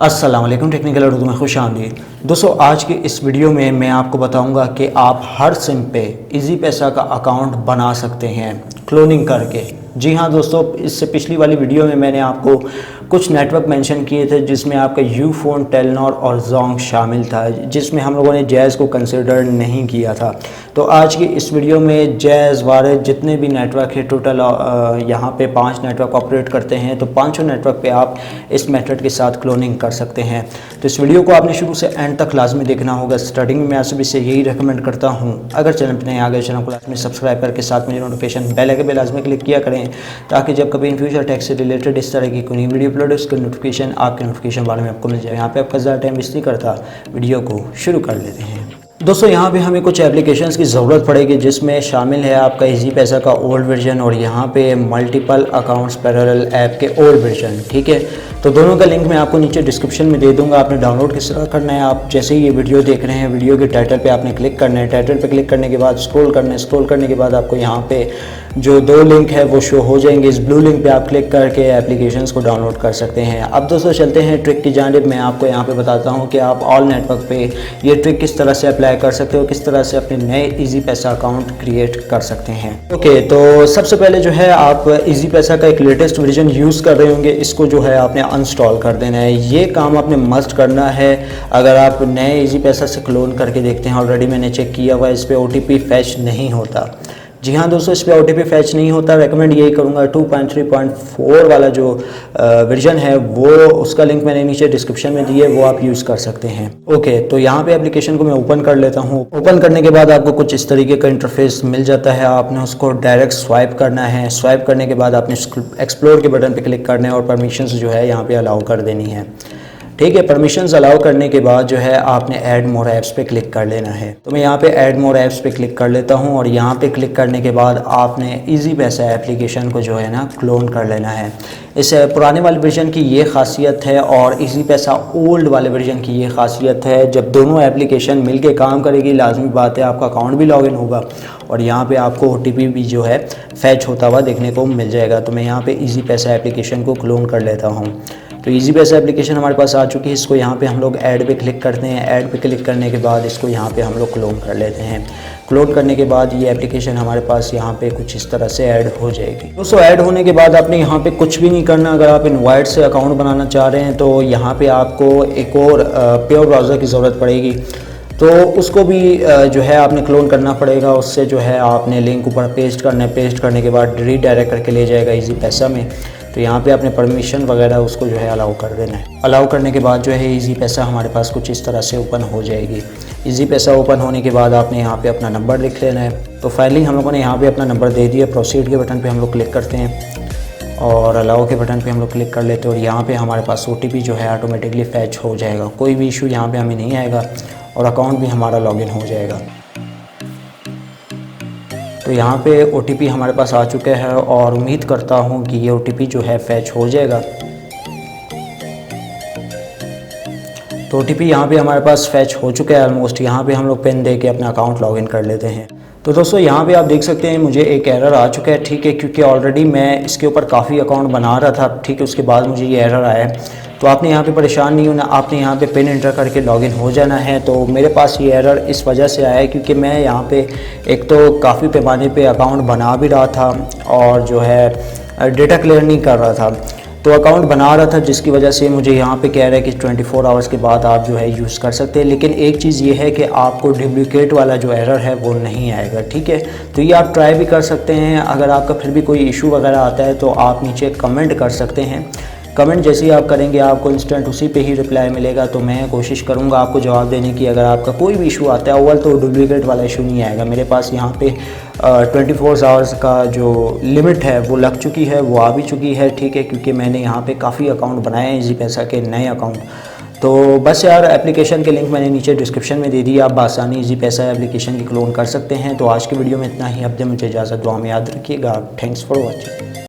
अस्सलाम वालेकुम, टेक्निकल उर्दू में खुश आमदीद। दोस्तों, आज की इस वीडियो में मैं आपको बताऊंगा कि आप हर सिम पे इजी पैसा का अकाउंट बना सकते हैं क्लोनिंग करके। जी हाँ दोस्तों, इससे पिछली वाली वीडियो में मैंने आपको कुछ नेटवर्क मेंशन किए थे जिसमें आपका यूफोन, टेलनॉर और जोंग शामिल था, जिसमें हम लोगों ने जैज़ को कंसिडर नहीं किया था। तो आज की इस वीडियो में जैज़ वाले जितने भी नेटवर्क है, टोटल यहाँ पे 5 नेटवर्क ऑपरेट करते हैं, तो पाँचों नेटवर्क पे आप इस मेथड के साथ क्लोनिंग कर सकते हैं। तो इस वीडियो को आपने शुरू से एंड तक लाजमी देखना होगा। स्टार्टिंग में मैं आप सभी से यही रिकमेंड करता हूँ, अगर चैनल पर नए आ गए चैनल को लाजमी सब्सक्राइब करके साथ में नोटिफिकेशन बेल आइकन पे लाजमी क्लिक किया करें, ताकि जब कभी इन फ्यूचर टेक से रिलेटेड इस तरह की कोई वीडियो अपलोड उसका नोटिफिकेशन आपके नोटिफिकेशन बारे में आपको मिल जाए। यहाँ पे आपका ज़्यादा टाइम वेस्ट नहीं करता, वीडियो को शुरू कर लेते हैं। दोस्तों, यहाँ पे हमें कुछ एप्लीकेशंस की ज़रूरत पड़ेगी, जिसमें शामिल है आपका इजी पैसा का ओल्ड वर्जन और यहाँ पे मल्टीपल अकाउंट्स पैरेलल ऐप के ओल्ड वर्जन। ठीक है, तो दोनों का लिंक मैं आपको नीचे डिस्क्रिप्शन में दे दूंगा। आपने डाउनलोड किस तरह करना है, आप जैसे ही ये वीडियो देख रहे हैं, वीडियो के टाइटल पे आपने क्लिक करना है। टाइटल पे क्लिक करने के बाद स्क्रॉल करना है। स्क्रॉल करने के बाद आपको यहाँ पे जो 2 लिंक है वो शो हो जाएंगे। इस ब्लू लिंक पे आप क्लिक करके एप्लीकेशंस को डाउनलोड कर सकते हैं। अब दोस्तों चलते हैं ट्रिक की जानिब। मैं आपको यहाँ पे बताता हूँ कि आप ऑल नेटवर्क पे ये ट्रिक किस तरह से अप्लाई कर सकते हो, किस तरह से अपने नए इजी पैसा अकाउंट क्रिएट कर सकते हैं। ओके, तो सबसे पहले जो है आप इजी पैसा का एक लेटेस्ट वर्जन यूज़ कर रहे होंगे, इसको जो है आपने अनइंस्टॉल कर देना है। ये काम आपने मस्ट करना है अगर आप नए इजी पैसा से क्लोन करके देखते हैं। ऑलरेडी मैंने चेक किया हुआ, इस पर OTP फैच नहीं होता। जी हाँ दोस्तों, इस पर OTP फैच नहीं होता। रेकमेंड यही करूँगा 2.3.4 वाला जो वर्जन है वो, उसका लिंक मैंने नीचे डिस्क्रिप्शन में दिया है, वो आप यूज़ कर सकते हैं। ओके, तो यहाँ पे एप्लीकेशन को मैं ओपन कर लेता हूँ। ओपन करने के बाद आपको कुछ इस तरीके का इंटरफेस मिल जाता है। आपने उसको डायरेक्ट स्वाइप करना है। स्वाइप करने के बाद आपने एक्सप्लोर के बटन पर क्लिक करना है और परमिशंस जो है यहाँ पर अलाउ कर देनी है। ठीक है, परमिशंस अलाउ करने के बाद जो है आपने ऐड मोर ऐप्स पे क्लिक कर लेना है। तो मैं यहाँ पे ऐड मोर ऐप्स पे क्लिक कर लेता हूँ और यहाँ पे क्लिक करने के बाद आपने इजी पैसा एप्लीकेशन को जो है ना क्लोन कर लेना है। इस पुराने वाले वर्जन की ये खासियत है और इजी पैसा ओल्ड वाले वर्जन की ये खासियत है, जब दोनों एप्लीकेशन मिल के काम करेगी, लाजमी बात है आपका अकाउंट भी लॉगिन होगा और यहाँ पे आपको OTP भी जो है फैच होता हुआ देखने को मिल जाएगा। तो मैं यहाँ पे इजी पैसा एप्लीकेशन को क्लोन कर लेता हूँ। तो इजी पैसा एप्लीकेशन हमारे पास आ चुकी है। इसको यहाँ पे हम लोग ऐड पे क्लिक करते हैं। ऐड पे क्लिक करने के बाद इसको यहाँ पे हम लोग क्लोन कर लेते हैं। क्लोन करने के बाद ये एप्लीकेशन हमारे पास यहाँ पे कुछ इस तरह से ऐड हो जाएगी। दोस्तों, ऐड होने के बाद आपने यहाँ पे कुछ भी नहीं करना। अगर आप इनवाइट से अकाउंट बनाना चाह रहे हैं तो यहाँ पे आपको एक और प्योर ब्राउज़र की ज़रूरत पड़ेगी, तो उसको भी जो है आपने क्लोन करना पड़ेगा। उससे जो है आपने लिंक ऊपर पेस्ट करना है। पेस्ट करने के बाद रीडायरेक्ट करके ले जाएगा इजी पैसा में। तो यहाँ पे आपने परमिशन वगैरह उसको जो है अलाउ कर देना है। अलाउ करने के बाद जो है इजी पैसा हमारे पास कुछ इस तरह से ओपन हो जाएगी। इजी पैसा ओपन होने के बाद आपने यहाँ पे अपना नंबर लिख लेना है। तो फाइनली हम लोगों ने यहाँ पे अपना नंबर दे दिया। प्रोसीड के बटन पे हम लोग क्लिक करते हैं और अलाउ के बटन पे हम लोग क्लिक कर लेते हैं और यहाँ पे हमारे पास OTP जो है ऑटोमेटिकली फैच हो जाएगा। कोई भी इशू यहाँ पे हमें नहीं आएगा और अकाउंट भी हमारा लॉगिन हो जाएगा। तो यहाँ पे OTP हमारे पास आ चुका है और उम्मीद करता हूँ कि ये OTP जो है फैच हो जाएगा। तो OTP यहाँ पे हमारे पास फैच हो चुका है ऑलमोस्ट। यहाँ पे हम लोग पिन दे के अपना अकाउंट लॉगिन कर लेते हैं। तो दोस्तों, यहाँ पे आप देख सकते हैं मुझे एक एरर आ चुका है। ठीक है, क्योंकि ऑलरेडी मैं इसके ऊपर काफ़ी अकाउंट बना रहा था। ठीक है, उसके बाद मुझे ये एरर आया है। तो आपने यहाँ पे परेशान नहीं होना, आपने यहाँ पे पिन एंटर करके लॉगिन हो जाना है। तो मेरे पास ये एरर इस वजह से आया है क्योंकि मैं यहाँ पे एक तो काफ़ी पैमाने पे अकाउंट बना भी रहा था और जो है डेटा क्लियर नहीं कर रहा था। तो अकाउंट बना रहा था, जिसकी वजह से मुझे यहाँ पे कह रहा है कि 24 आवर्स के बाद आप जो है यूज़ कर सकते हैं। लेकिन एक चीज़ ये है कि आपको डुप्लीकेट वाला जो एरर है वो नहीं आएगा। ठीक है, तो ये आप ट्राई भी कर सकते हैं। अगर आपका फिर भी कोई इशू वगैरह आता है तो आप नीचे कमेंट कर सकते हैं। कमेंट जैसे ही आप करेंगे आपको इंस्टेंट उसी पे ही रिप्लाई मिलेगा। तो मैं कोशिश करूँगा आपको जवाब देने की। अगर आपका कोई भी इशू आता है, अव्वल तो डुप्लीकेट वाला इशू नहीं आएगा। मेरे पास यहाँ पे 24 आवर्स का जो लिमिट है वो लग चुकी है, वो आ भी चुकी है। ठीक है, क्योंकि मैंने यहाँ पे काफ़ी अकाउंट बनाए हैं इजी पैसा के नए अकाउंट। तो बस यार, एप्लीकेशन के लिंक मैंने नीचे डिस्क्रिप्शन में दे दिया। आप आसानी इजी पैसा एप्लीकेशन की क्लोन कर सकते हैं। तो आज की वीडियो में इतना ही। अब मुझे इजाज़त, दुआ में याद रखिएगा। Thanks for watching.